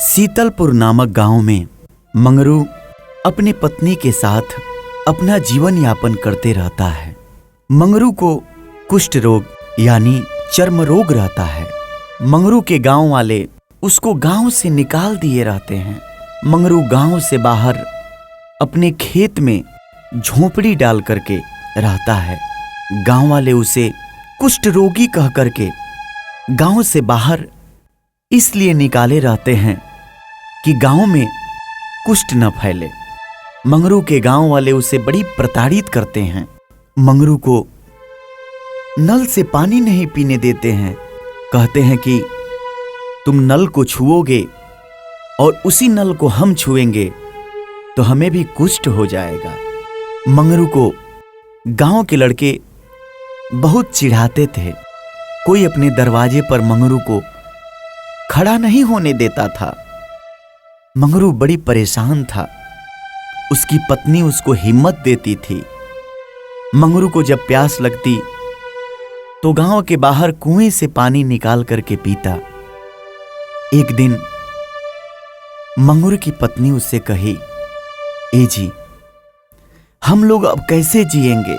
शीतलपुर नामक गांव में मंगरू अपनी पत्नी के साथ अपना जीवन यापन करते रहता है। मंगरू को कुष्ठ रोग यानी चर्म रोग रहता है। मंगरू के गांव वाले उसको गांव से निकाल दिए रहते हैं। मंगरू गांव से बाहर अपने खेत में झोंपड़ी डाल करके रहता है। गांव वाले उसे कुष्ठ रोगी कह करके गांव से बाहर इसलिए निकाले रहते हैं कि गांव में कुष्ठ न फैले। मंगरू के गांव वाले उसे बड़ी प्रताड़ित करते हैं। मंगरू को नल से पानी नहीं पीने देते हैं। कहते हैं कि तुम नल को छुओगे और उसी नल को हम छुएंगे तो हमें भी कुष्ठ हो जाएगा। मंगरू को गांव के लड़के बहुत चिढ़ाते थे। कोई अपने दरवाजे पर मंगरू को खड़ा नहीं होने देता था। मंगरू बड़ी परेशान था। उसकी पत्नी उसको हिम्मत देती थी। मंगरू को जब प्यास लगती तो गांव के बाहर कुएं से पानी निकाल करके पीता। एक दिन मंगरू की पत्नी उससे कही, ए जी, हम लोग अब कैसे जिएंगे?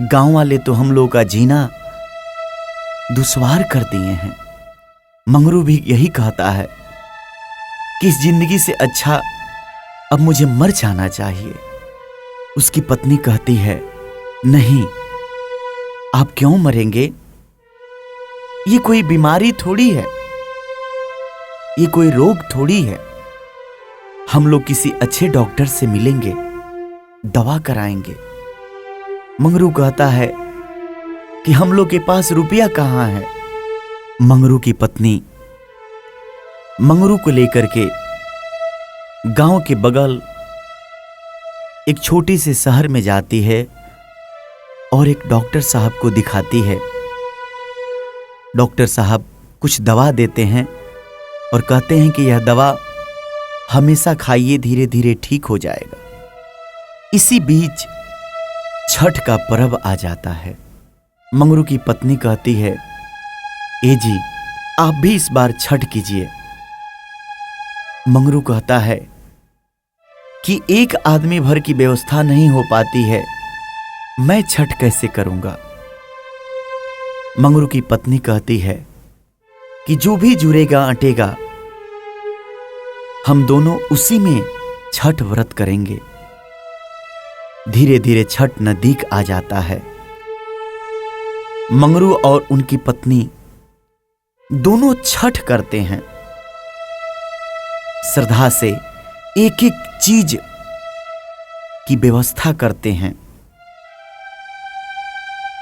गांव वाले तो हम लोग का जीना दुश्वार कर दिए हैं। मंगरू भी यही कहता है कि इस जिंदगी से अच्छा अब मुझे मर जाना चाहिए। उसकी पत्नी कहती है, नहीं, आप क्यों मरेंगे? ये कोई बीमारी थोड़ी है, ये कोई रोग थोड़ी है। हम लोग किसी अच्छे डॉक्टर से मिलेंगे, दवा कराएंगे। मंगरू कहता है कि हम लोग के पास रुपया कहां है। मंगरू की पत्नी मंगरू को लेकर के गांव के बगल एक छोटी से शहर में जाती है और एक डॉक्टर साहब को दिखाती है। डॉक्टर साहब कुछ दवा देते हैं और कहते हैं कि यह दवा हमेशा खाइए, धीरे धीरे ठीक हो जाएगा। इसी बीच छठ का पर्व आ जाता है। मंगरू की पत्नी कहती है, ए जी, आप भी इस बार छठ कीजिए। मंगरू कहता है कि एक आदमी भर की व्यवस्था नहीं हो पाती है, मैं छठ कैसे करूंगा? मंगरू की पत्नी कहती है कि जो भी जुड़ेगा अटेगा, हम दोनों उसी में छठ व्रत करेंगे। धीरे धीरे छठ नजदीक आ जाता है। मंगरू और उनकी पत्नी दोनों छठ करते हैं। श्रद्धा से एक एक चीज की व्यवस्था करते हैं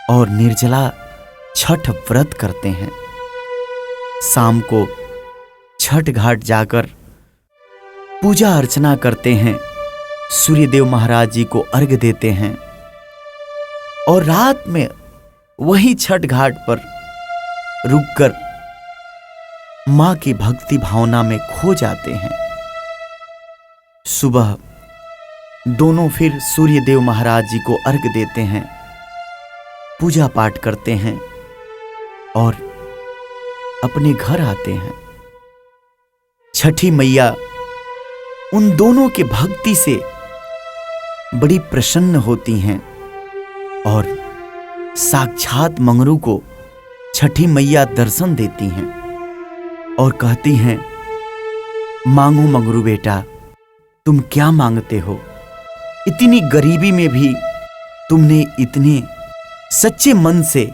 और निर्जला छठ व्रत करते हैं। शाम को छठ घाट जाकर पूजा अर्चना करते हैं, सूर्यदेव महाराज जी को अर्घ्य देते हैं और रात में वही छठ घाट पर रुककर मां की भक्ति भावना में खो जाते हैं। सुबह दोनों फिर सूर्यदेव महाराज जी को अर्घ्य देते हैं, पूजा पाठ करते हैं और अपने घर आते हैं। छठी मैया उन दोनों के भक्ति से बड़ी प्रसन्न होती हैं और साक्षात मंगरू को छठी मैया दर्शन देती हैं और कहती हैं, मांगो मंगरू बेटा, तुम क्या मांगते हो? इतनी गरीबी में भी तुमने इतने सच्चे मन से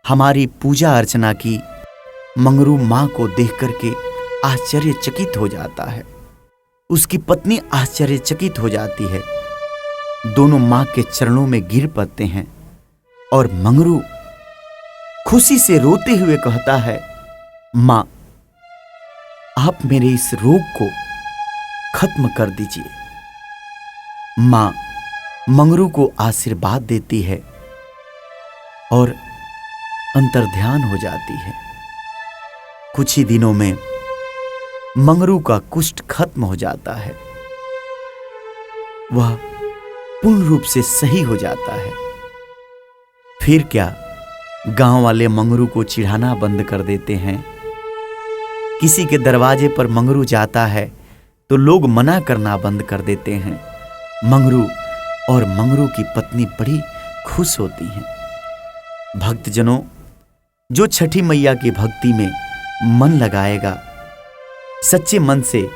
हमारी पूजा अर्चना की। मंगरू मां को देख करके आश्चर्यचकित हो जाता है। उसकी पत्नी आश्चर्यचकित हो जाती है। दोनों मां के चरणों में गिर पड़ते हैं और मंगरू खुशी से रोते हुए कहता है, मां, आप मेरे इस रोग को खत्म कर दीजिए। मां मंगरू को आशीर्वाद देती है और अंतर्ध्यान हो जाती है। कुछ ही दिनों में मंगरू का कुष्ठ खत्म हो जाता है। वह पूर्ण रूप से सही हो जाता है। फिर क्या, गांव वाले मंगरू को चिढ़ाना बंद कर देते हैं किसी के दरवाजे पर मंगरू जाता है तो लोग मना करना बंद कर देते हैं। मंगरू और मंगरू की पत्नी बड़ी खुश होती हैं। भक्तजनों, जो छठी मैया की भक्ति में मन लगाएगा, सच्चे मन से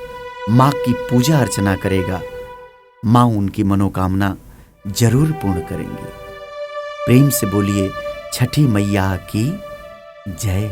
माँ की पूजा अर्चना करेगा, माँ उनकी मनोकामना जरूर पूर्ण करेंगी। प्रेम से बोलिए छठी मैया की जय।